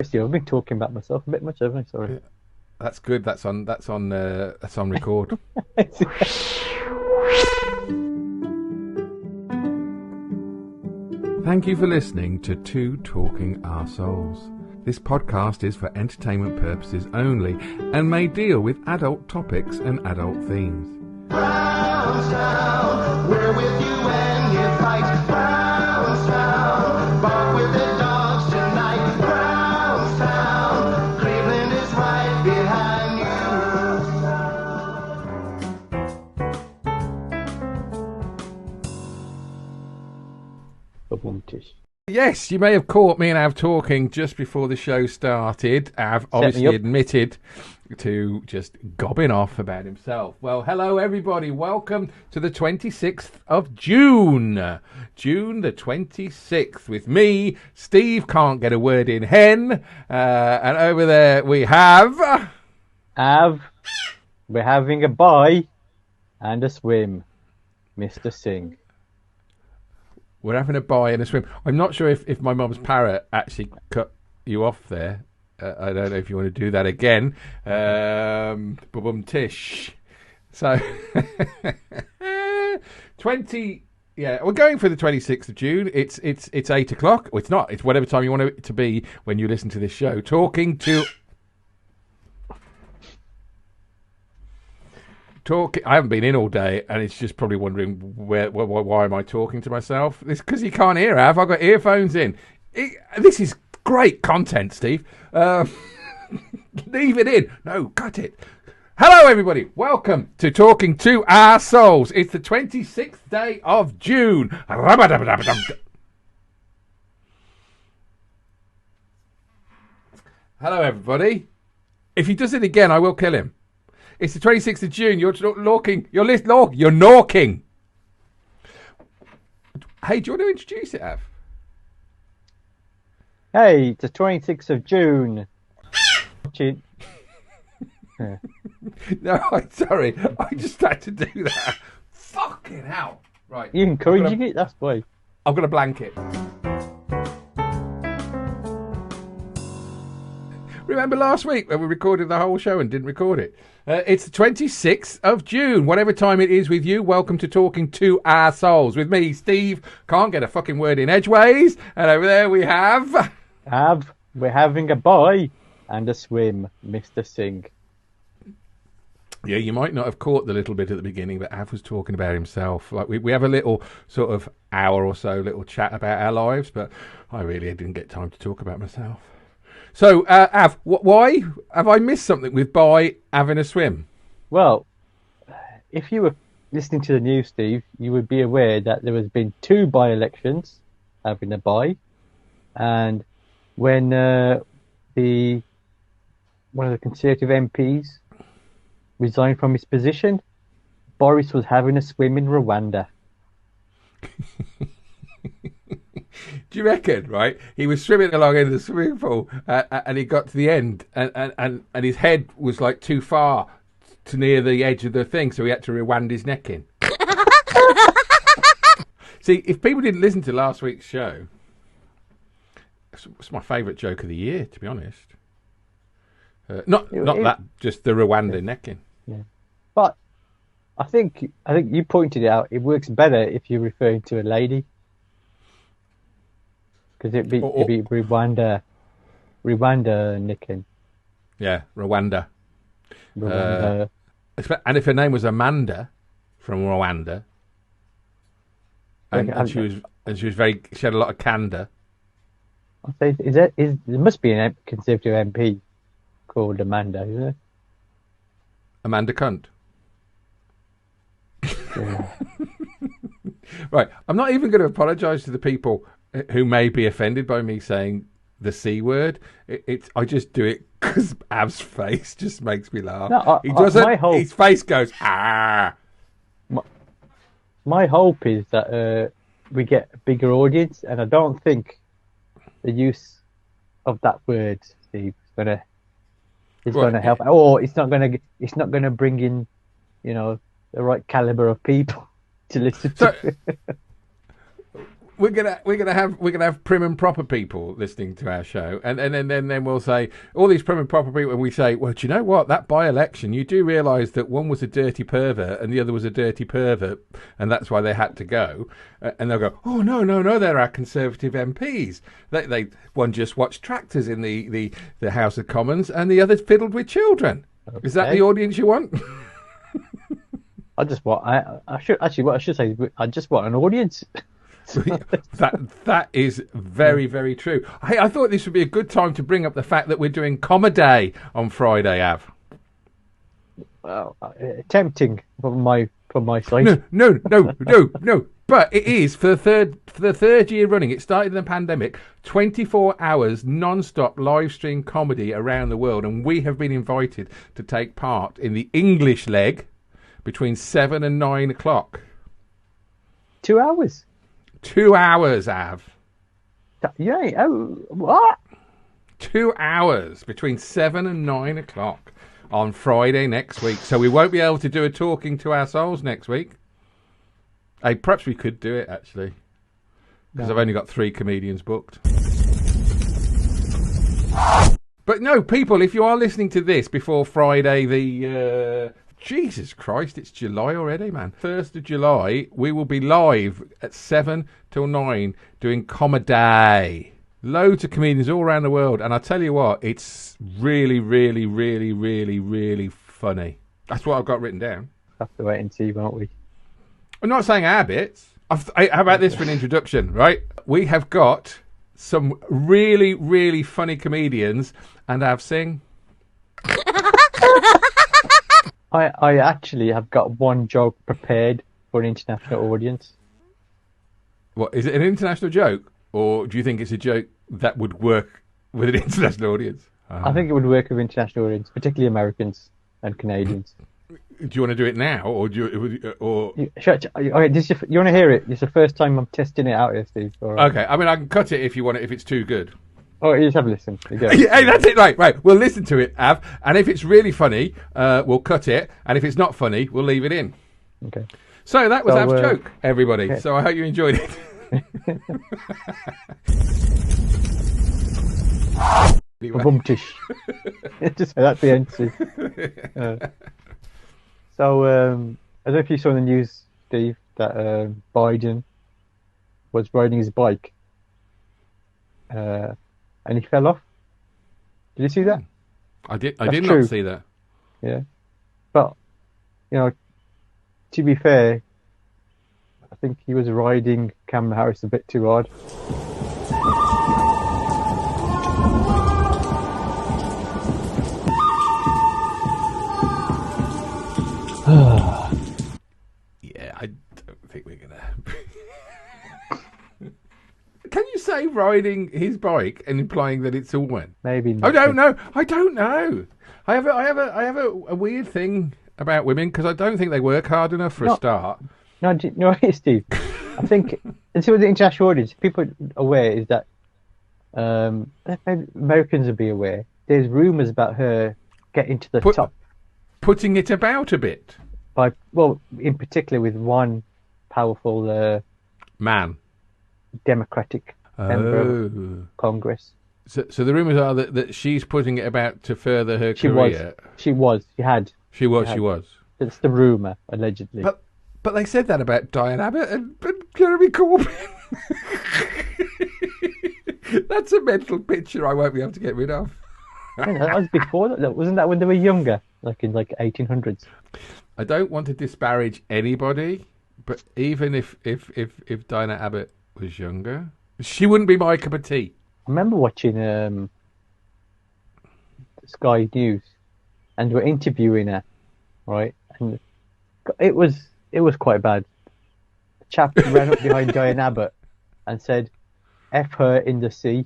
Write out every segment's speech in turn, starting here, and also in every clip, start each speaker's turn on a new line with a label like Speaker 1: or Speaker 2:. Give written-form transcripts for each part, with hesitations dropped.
Speaker 1: Steve, I've been talking about myself a bit much, haven't I? Sorry.
Speaker 2: Yeah, that's good. That's on record. Thank you for listening to Two Talking Arseholes. This podcast is for entertainment purposes only and may deal with adult topics and adult themes.
Speaker 3: Brownstown, we're with you when you fight. Brownstown, bark with the dogs tonight. Brownstown, Cleveland is right behind
Speaker 1: Boom-tish.
Speaker 2: Yes, you may have caught me and Av talking just before the show started. Av obviously
Speaker 1: up.
Speaker 2: admitted to just gobbing off about himself. Well, hello everybody. Welcome to the 26th of June. June the 26th with me, Steve can't get a word in hen. And over there we have...
Speaker 1: We're having a bye and a swim, Mr. Singh.
Speaker 2: We're having a bye and a swim. I'm not sure if my mum's parrot actually cut you off there. I don't know if you want to do that again. Tish. So, 20. Yeah, we're going for the 26th of June. It's 8 o'clock. Well, it's not. It's whatever time you want it to be when you listen to this show. I haven't been in all day, and it's just probably wondering why am I talking to myself? It's because you can't hear, Av. I've got earphones in. This is great content, Steve. Leave it in. No, cut it. Hello, everybody. Welcome to Talking to Our Souls. It's the 26th day of June. Hello, everybody. If he does it again, I will kill him. It's the 26th of June. You're lorking. You're norking. Hey, do you want to introduce it, Av?
Speaker 1: Hey, it's the 26th of June.
Speaker 2: No, I'm sorry. I just had to do that. Fucking hell. Right.
Speaker 1: You're encouraging it, that's why.
Speaker 2: I've got a blanket. Remember last week when we recorded the whole show and didn't record it? It's the 26th of June. Whatever time it is with you, welcome to Talking to Our Souls. With me, Steve, can't get a fucking word in edgeways. And over there we have...
Speaker 1: We're having a bye and a swim, Mr. Singh.
Speaker 2: Yeah, you might not have caught the little bit at the beginning, but Av was talking about himself. Like we have a little sort of hour or so, little chat about our lives, but I really didn't get time to talk about myself. So, Av, why have I missed something with by having a swim?
Speaker 1: Well, if you were listening to the news, Steve, you would be aware that there has been 2 by-elections having a bye, and when one of the Conservative MPs resigned from his position, Boris was having a swim in Rwanda.
Speaker 2: Do you reckon, right? He was swimming along in the swimming pool and he got to the end and his head was like too far to near the edge of the thing, so he had to rewind his neck in. See, if people didn't listen to last week's show, it's my favourite joke of the year, to be honest. Not that, just the Rwanda necking.
Speaker 1: Yeah. But I think you pointed it out. It works better if you're referring to a lady. Because it'd be Rwanda nicking.
Speaker 2: Yeah, Rwanda.
Speaker 1: Rwanda.
Speaker 2: And if her name was Amanda from Rwanda, and she was she had a lot of candor.
Speaker 1: I say, there must be a Conservative MP called Amanda, isn't there?
Speaker 2: Amanda Cunt.
Speaker 1: Yeah.
Speaker 2: Right, I'm not even going to apologise to the people who may be offended by me saying the C word. I just do it because Av's face just makes me laugh.
Speaker 1: No,
Speaker 2: he doesn't.
Speaker 1: Hope,
Speaker 2: his face goes ah.
Speaker 1: My hope is that we get a bigger audience, and I don't think the use of that word, Steve, is going to help. Or it's not going to bring in, the right caliber of people to listen to.
Speaker 2: we're gonna have prim and proper people listening to our show, and then we'll say all these prim and proper people, and we say, well, do you know what, that by-election, you do realise that one was a dirty pervert and the other was a dirty pervert, and that's why they had to go. And they'll go, oh no, they're our Conservative MPs. They one just watched tractors in the House of Commons, and the other fiddled with children. Okay. Is that the audience you want?
Speaker 1: I just want. What I should say is I just want an audience.
Speaker 2: that is very, very true. Hey, I thought this would be a good time to bring up the fact that we're doing Comedy on Friday, Av.
Speaker 1: Well, tempting from my side.
Speaker 2: No. But it is for the third year running. It started in the pandemic. 24 hours non-stop live stream comedy around the world, and we have been invited to take part in the English leg between 7 and 9 o'clock.
Speaker 1: 2 hours.
Speaker 2: 2 hours, Av.
Speaker 1: Yeah. Oh, what?
Speaker 2: 2 hours between 7 and 9 o'clock on Friday next week. So we won't be able to do a talking to our souls next week. Hey, perhaps we could do it, actually. Because I've only got 3 comedians booked. But no, people, if you are listening to this before Friday the... Jesus Christ, it's July already, man. 1st of July, we will be live at 7 till 9 doing Comedy. Loads of comedians all around the world. And I tell you what, it's really, really, really, really, really funny. That's what I've got written down.
Speaker 1: Have to wait and see, won't we?
Speaker 2: I'm not saying our bits. How about this for an introduction, right? We have got some really, really funny comedians, and I've sing.
Speaker 1: I actually have got one joke prepared for an international audience.
Speaker 2: What, is it an international joke? Or do you think it's a joke that would work with an international audience?
Speaker 1: I think it would work with international audience, particularly Americans and Canadians.
Speaker 2: Do you want to do it now, or do you, or?
Speaker 1: You want to hear it? It's the first time I'm testing it out here, Steve. Right.
Speaker 2: Okay, I mean, I can cut it if you want it, if it's too good.
Speaker 1: Oh, you just have a listen.
Speaker 2: Hey, that's it, right. We'll listen to it, Av, and if it's really funny, we'll cut it, and if it's not funny, we'll leave it in.
Speaker 1: Okay.
Speaker 2: So that was Av's joke, everybody.
Speaker 1: Okay.
Speaker 2: So I hope you enjoyed it.
Speaker 1: Bumtish. Just that's the answer. So I don't know if you saw in the news, Steve, that Biden was riding his bike. And he fell off. Did you see that?
Speaker 2: I did not see that.
Speaker 1: Yeah. But, to be fair, I think he was riding Kamala Harris a bit too hard.
Speaker 2: Yeah, I don't think we're going to... Can you say riding his bike and implying that it's a woman?
Speaker 1: Maybe not.
Speaker 2: I don't know. I have a weird thing about women because I don't think they work hard enough for a start.
Speaker 1: No, Steve. I think, and so with the international audience, people are aware is that Americans will be aware. There's rumours about her getting to the top.
Speaker 2: Putting it about a bit.
Speaker 1: In particular with one powerful man. Democratic member of Congress.
Speaker 2: So the rumours are that she's putting it about to further her career.
Speaker 1: She was. She was. It's the rumour, allegedly.
Speaker 2: But they said that about Diane Abbott and Jeremy Corbyn. That's a mental picture I won't be able to get rid of.
Speaker 1: That was before that. Wasn't that when they were younger, like in 1800s?
Speaker 2: I don't want to disparage anybody, but even if Diana Abbott was younger, she wouldn't be my cup of tea.
Speaker 1: I remember watching Sky News, and we're interviewing her, right? And it was quite bad. The chap ran up behind Diane Abbott and said, "F her in the sea."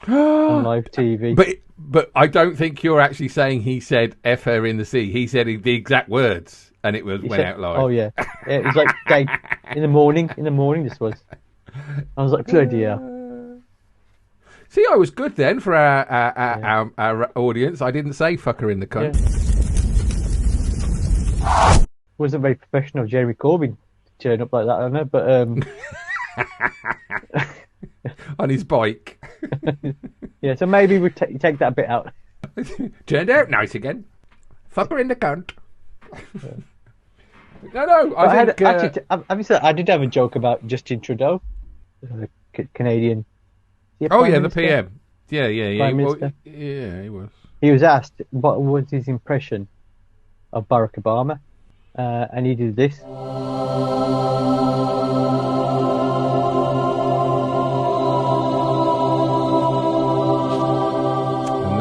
Speaker 1: On live TV.
Speaker 2: But I don't think you're actually saying he said "F her in the sea." He said the exact words, and it went out live.
Speaker 1: Oh yeah, it was like in the morning. In the morning, this was. I was like, bloody hell.
Speaker 2: See, I was good then for our audience. I didn't say "fuck her in the cunt."
Speaker 1: Yeah. Wasn't very professional of Jeremy Corbyn to turn up like that, I don't know, but
Speaker 2: on his bike.
Speaker 1: Yeah, so maybe we take that bit out.
Speaker 2: Turned out nice again. Fucker in the cunt. No, I think...
Speaker 1: I did have a joke about Justin Trudeau, the Canadian.
Speaker 2: Oh, yeah, the PM. Yeah.
Speaker 1: Prime
Speaker 2: Well,
Speaker 1: Minister.
Speaker 2: yeah, he was.
Speaker 1: He was asked what was his impression of Barack Obama, and he did this.
Speaker 2: And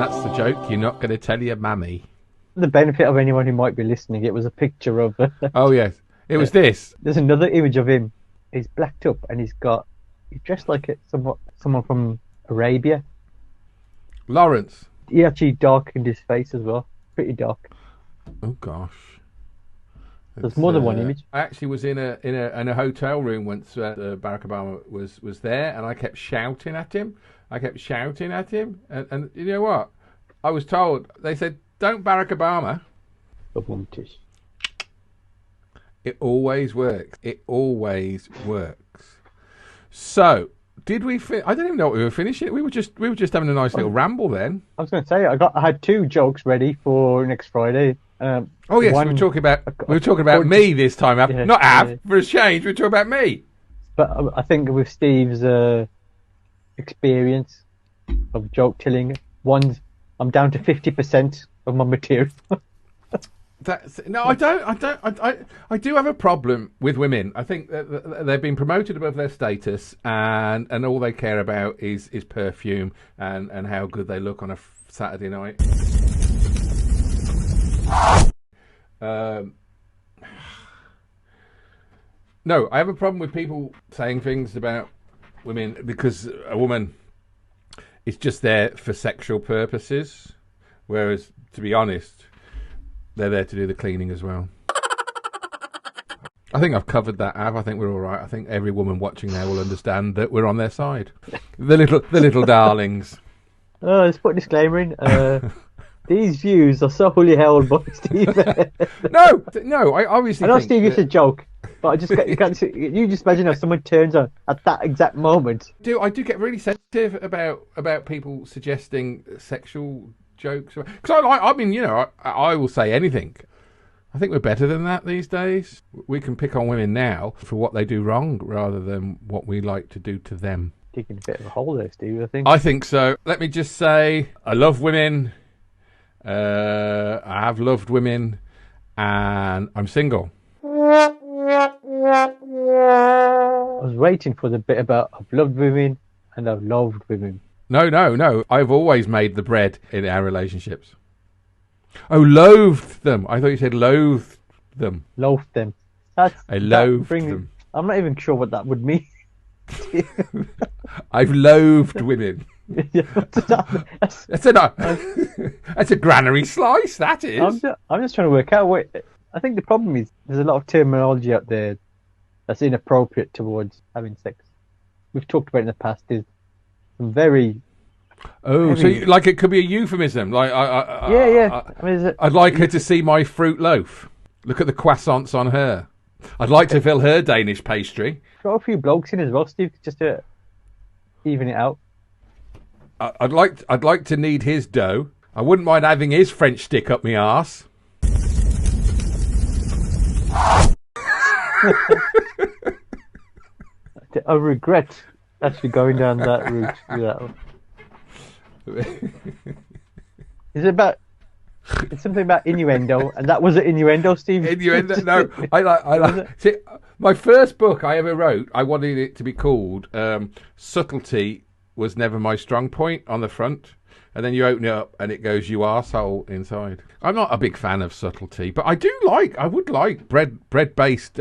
Speaker 2: that's the joke you're not going to tell your mammy.
Speaker 1: For the benefit of anyone who might be listening, it was a picture of.
Speaker 2: Oh, yes. It was this.
Speaker 1: There's another image of him. He's blacked up and he's dressed like someone from Arabia.
Speaker 2: Lawrence.
Speaker 1: He actually darkened his face as well. Pretty dark.
Speaker 2: Oh, gosh.
Speaker 1: There's more than one image.
Speaker 2: I actually was in a hotel room once Barack Obama was there, and I kept shouting at him. And you know what? I was told, they said, don't Barack Obama. It always works. So, did we? I don't even know what we were finishing. We were just having a nice little ramble then.
Speaker 1: I was going to say I had 2 jokes ready for next Friday.
Speaker 2: Oh yes, we were talking about me this time.
Speaker 1: Yeah,
Speaker 2: not Av.
Speaker 1: yeah.
Speaker 2: For a change, we were talking about me.
Speaker 1: But I think with Steve's experience of joke telling, I'm down to 50% of my material.
Speaker 2: I don't. I do have a problem with women. I think that they've been promoted above their status, and all they care about is perfume and how good they look on a Saturday night. No, I have a problem with people saying things about women because a woman is just there for sexual purposes, whereas, to be honest, they're there to do the cleaning as well. I think I've covered that, Av. I think we're all right. I think every woman watching there will understand that we're on their side. The little darlings.
Speaker 1: Oh, let's put a disclaimer in. These views are solely held by Steve.
Speaker 2: No. I obviously.
Speaker 1: I know
Speaker 2: think
Speaker 1: Steve used a joke, but I just you just imagine if someone turns on at that exact moment.
Speaker 2: I do get really sensitive about people suggesting sexual jokes because I mean, you know, I will say anything. I think we're better than that these days. We can pick on women now for what they do wrong rather than what we like to do to them.
Speaker 1: Digging a bit of a hole there, Steve.
Speaker 2: I think so. Let me just say, I love women. I have loved women, and I'm single.
Speaker 1: I was waiting for the bit about I've loved women and I've loved women.
Speaker 2: No. I've always made the bread in our relationships. Oh, loathed them. I thought you said loathed them.
Speaker 1: Loathed them.
Speaker 2: I loathed them.
Speaker 1: I'm not even sure what that would mean.
Speaker 2: I've loathed women. That's a granary slice, that is.
Speaker 1: I'm just trying to work out what... I think the problem is there's a lot of terminology out there that's inappropriate towards having sex. We've talked about it in the past. There's some very...
Speaker 2: Oh, heavy... so like it could be a euphemism. Like
Speaker 1: yeah.
Speaker 2: I'd like her to see my fruit loaf. Look at the croissants on her. I'd like to fill her Danish pastry.
Speaker 1: Throw a few blokes in as well, Steve, just to even it out.
Speaker 2: I'd like to knead his dough. I wouldn't mind having his French stick up my arse.
Speaker 1: I regret actually going down that route with that one. It's something about innuendo, and that was an innuendo, Steve.
Speaker 2: Innuendo? No, I like. See, my first book I ever wrote, I wanted it to be called "Subtlety Was Never My Strong Point" on the front, and then you open it up and it goes "You arsehole" inside. I'm not a big fan of subtlety, but I would like bread-based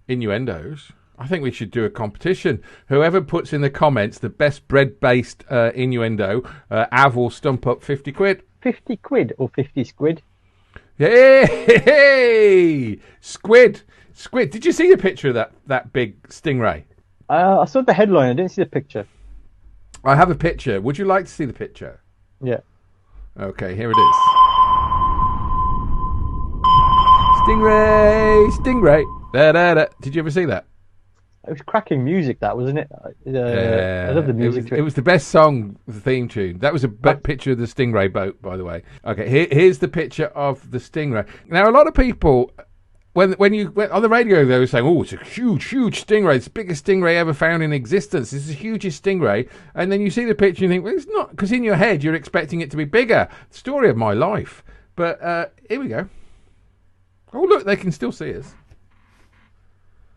Speaker 2: innuendos. I think we should do a competition. Whoever puts in the comments the best bread-based innuendo, Av will stump up 50 quid.
Speaker 1: 50 quid or 50 squid?
Speaker 2: Hey! Squid! Did you see the picture of that big stingray?
Speaker 1: I saw the headline. I didn't see the picture.
Speaker 2: I have a picture. Would you like to see the picture?
Speaker 1: Yeah.
Speaker 2: Okay, here it is. Stingray! Da, da, da. Did you ever see that?
Speaker 1: It was cracking music, that wasn't it? I love the music to
Speaker 2: It
Speaker 1: it.
Speaker 2: was the best song, the theme tune. That was a picture of the Stingray boat, by the way. Okay, here's the picture of the Stingray. Now, a lot of people, when you went on the radio, they were saying, "Oh, it's a huge stingray. It's the biggest stingray ever found in existence. This is the hugest stingray." And then you see the picture and you think, "Well, it's not," because in your head you're expecting it to be bigger. Story of my life. But here we go. Oh, look, they can still see us.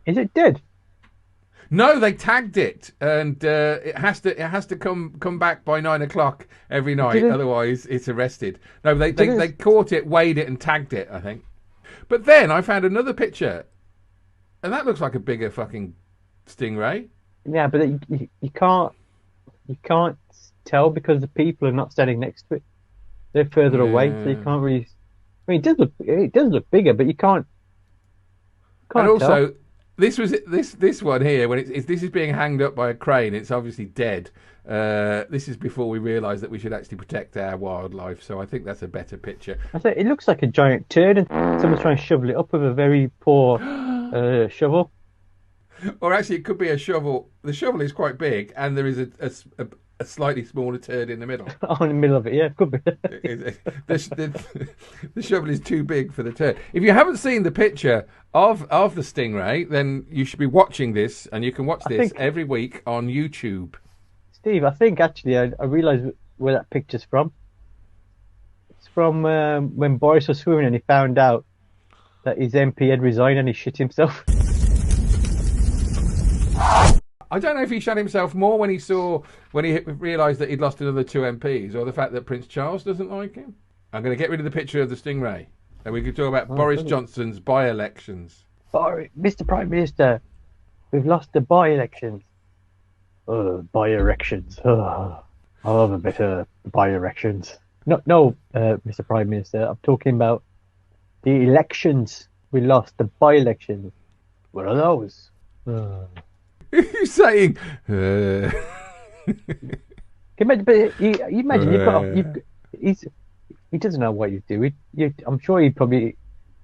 Speaker 1: Is it dead?
Speaker 2: No, they tagged it, and it has to come back by 9 o'clock every night. Otherwise, it's arrested. No, they caught it, weighed it, and tagged it, I think. But then I found another picture, and that looks like a bigger fucking stingray.
Speaker 1: Yeah, but you can't tell because the people are not standing next to it. They're further away, so you can't really. I mean, it does look bigger, but you can't.
Speaker 2: And also,
Speaker 1: tell.
Speaker 2: this one here, when this is being hanged up by a crane, it's obviously dead. This is before we realised that we should actually protect our wildlife. So I think that's a better picture.
Speaker 1: I say it looks like a giant turd, and someone's trying to shovel it up with a very poor shovel.
Speaker 2: Or actually, it could be a shovel. The shovel is quite big, and there is a slightly smaller turd in the middle.
Speaker 1: Oh, in the middle of it, yeah, it could be.
Speaker 2: The shovel is too big for the turd. If you haven't seen the picture of the stingray, then you should be watching this, and you can watch this every week on YouTube.
Speaker 1: Steve, I think actually I realised where that picture's from. It's from when Boris was swimming and he found out that his MP had resigned and he shit himself.
Speaker 2: I don't know if he shut himself more when he realised that he'd lost another 2 MPs, or the fact that Prince Charles doesn't like him. I'm going to get rid of the picture of the stingray, and we can talk about Boris Johnson's by-elections.
Speaker 1: Mr. Prime Minister, we've lost the by-elections. By-elections. I love a bit of by-elections. No, Mr. Prime Minister, I'm talking about the elections. We lost the by-elections. What are those?
Speaker 2: You're saying?
Speaker 1: Can you imagine, but you imagine he doesn't know what he's doing. I'm sure he probably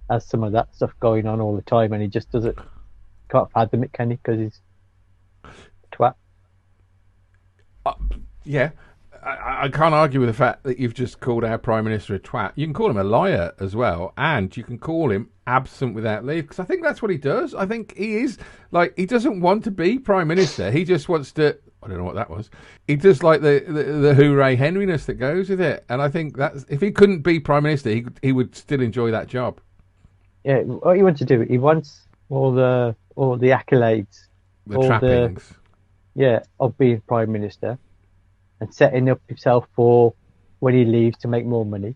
Speaker 1: has some of that stuff going on all the time, and he just can't fathom it, can he? Because he's a twat.
Speaker 2: Yeah, I can't argue with the fact that you've just called our Prime Minister a twat. You can call him a liar as well, and you can call him absent without leave, because I think that's what he does. I think he is, like, he doesn't want to be Prime Minister. He just wants to, I don't know what that was. He just like the hooray Henryness that goes with it. And I think that's, if he couldn't be Prime Minister, he would still enjoy that job.
Speaker 1: Yeah, what he wants to do, he wants all the accolades.
Speaker 2: The trappings.
Speaker 1: Of being Prime Minister and setting up himself for when he leaves to make more money.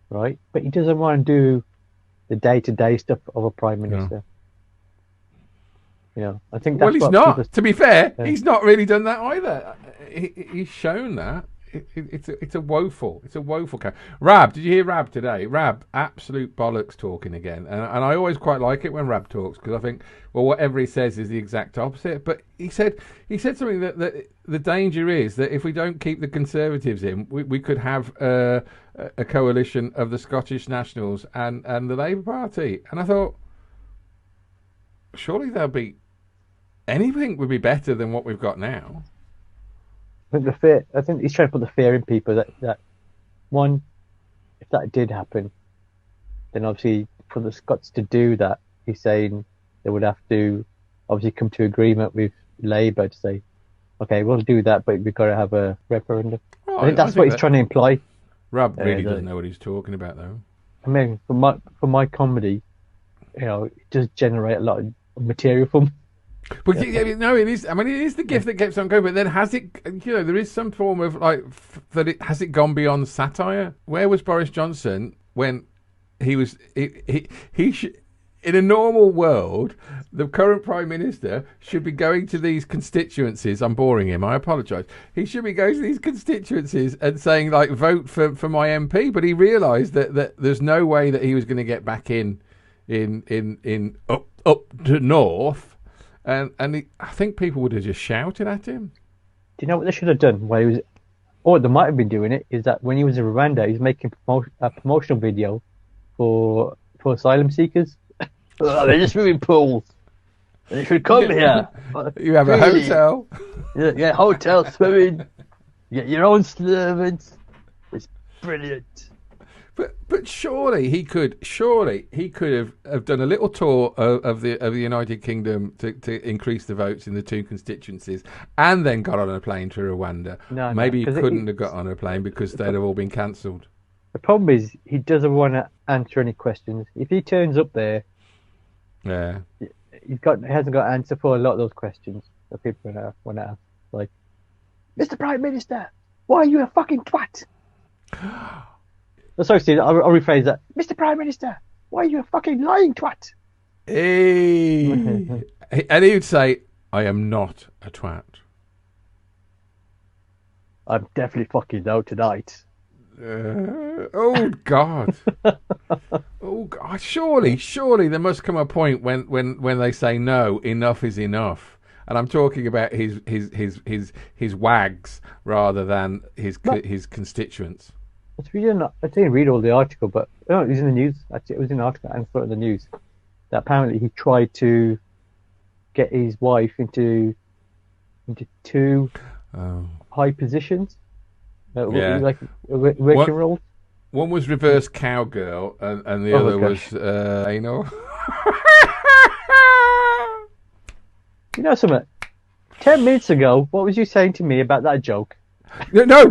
Speaker 1: Right? But he doesn't want to do the day-to-day stuff of a Prime Minister. No. I think that's
Speaker 2: well, he's not. To be fair, he's not really done that either. He's shown that. It's a woeful character. Rab, did you hear Rab today? Rab, absolute bollocks talking again. And I always quite like it when Rab talks, because I think, well, whatever he says is the exact opposite. But he said something that the danger is that if we don't keep the Conservatives in, we could have a coalition of the Scottish Nationals and the Labour Party. And I thought, surely anything would be better than what we've got now.
Speaker 1: I think he's trying to put the fear in people that one, if that did happen, then obviously for the Scots to do that, he's saying they would have to obviously come to agreement with Labour to say, okay, we'll do that, but we've got to have a referendum.
Speaker 2: Right,
Speaker 1: I think that's what he's trying to imply.
Speaker 2: Rob really doesn't know what he's talking about, though.
Speaker 1: I mean, for my comedy, it does generate a lot of material for me.
Speaker 2: But no, it is. I mean, it is the gift that keeps on going. But then, has it? There is some form of has it gone beyond satire? Where was Boris Johnson when he was? In a normal world, the current Prime Minister should be going to these constituencies. I'm boring him. I apologise. He should be going to these constituencies and saying, like, vote for my MP. But he realised that there's no way that he was going to get back in up to north. And I think people would have just shouted at him.
Speaker 1: Do you know what they should have done? While he was, or they might have been doing it, is that when he was in Rwanda, he was making a promotional video for asylum seekers. They're just swimming pools. And if you come here,
Speaker 2: You have a
Speaker 1: really,
Speaker 2: hotel.
Speaker 1: You get hotel swimming, you get your own servants. It's brilliant.
Speaker 2: But surely he could have done a little tour of the United Kingdom to increase the votes in the two constituencies, and then got on a plane to Rwanda.
Speaker 1: No,
Speaker 2: Maybe he
Speaker 1: 'cause
Speaker 2: couldn't have got on a plane because they'd have all been cancelled.
Speaker 1: The problem is he doesn't want to answer any questions. If he turns up there,
Speaker 2: Yeah.
Speaker 1: he hasn't got an answer for a lot of those questions that people want to ask. Like, Mr. Prime Minister, why are you a fucking twat? Oh, sorry, Steve, I'll rephrase that. Mr. Prime Minister, why are you a fucking lying twat?
Speaker 2: Hey. And he would say, I am not a twat.
Speaker 1: I'm definitely fucking out tonight.
Speaker 2: Oh God! Oh God! Surely there must come a point when they say no, enough is enough. And I'm talking about his wags rather than his constituents.
Speaker 1: I didn't read all the article, but it was in the news. Actually, it was in the article and in the news that apparently he tried to get his wife into two high positions, like working roles.
Speaker 2: One was reverse cowgirl, and the other was anal.
Speaker 1: You know something? 10 minutes ago, what was you saying to me about that joke?
Speaker 2: No.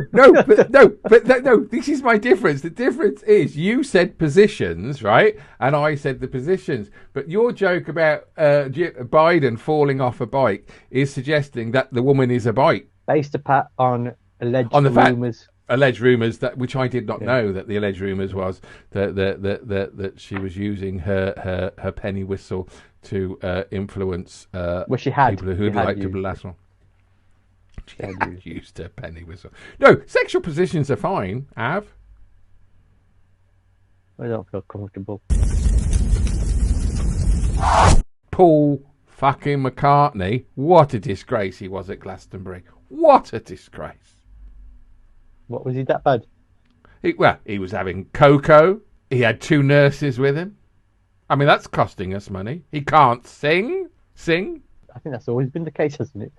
Speaker 2: This is my difference. The difference is you said positions, right, and I said the positions. But your joke about Biden falling off a bike is suggesting that the woman is a bike,
Speaker 1: based on alleged rumours.
Speaker 2: Alleged rumours that which I did not know that the alleged rumours was that she was using her penny whistle to influence people who'd like to blast her. She had used her penny whistle. No, sexual positions are fine, Av.
Speaker 1: I don't feel comfortable.
Speaker 2: Paul fucking McCartney, what a disgrace he was at Glastonbury. What a disgrace.
Speaker 1: What, was he that bad?
Speaker 2: He was having cocoa. He had 2 nurses with him. I mean, that's costing us money. He can't sing.
Speaker 1: I think that's always been the case, hasn't it?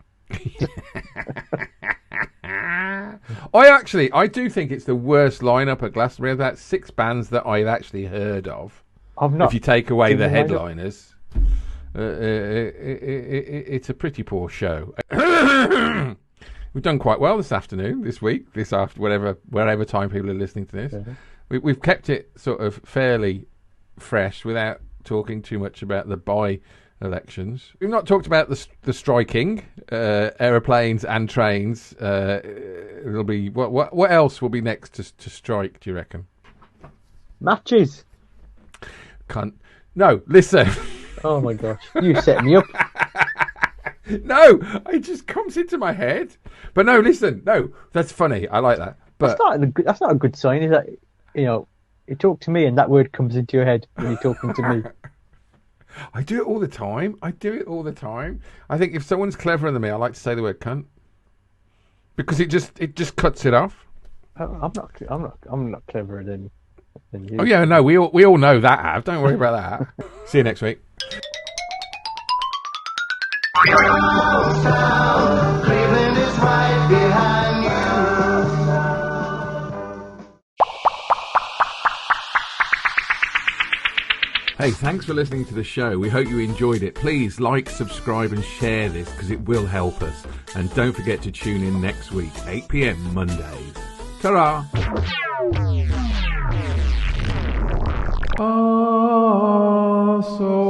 Speaker 2: I do think it's the worst lineup at Glastonbury. That's 6 bands that I've actually heard of. If you take away the headliners, it's a pretty poor show. We've done quite well this afternoon, this week, wherever time people are listening to this. Mm-hmm. We've kept it sort of fairly fresh without talking too much about the by-elections. We've not talked about the striking, aeroplanes and trains. It'll be what else will be next to strike? Do you reckon?
Speaker 1: Matches.
Speaker 2: No, listen.
Speaker 1: Oh my gosh, you set me up.
Speaker 2: No, it just comes into my head. But no, listen, no, that's funny. I like that. But
Speaker 1: that's not a good sign, is that? You talk to me and that word comes into your head when you're talking to me.
Speaker 2: I do it all the time. I think if someone's cleverer than me, I like to say the word cunt because it just cuts it off.
Speaker 1: I'm not cleverer than you.
Speaker 2: Oh yeah, no, we all know that. Av, don't worry about that. See you next week.
Speaker 3: Cleveland is right behind you.
Speaker 2: Hey, thanks for listening to the show. We hope you enjoyed it. Please like, subscribe and share this because it will help us. And don't forget to tune in next week, 8 p.m. Mondays. Ta-ra! So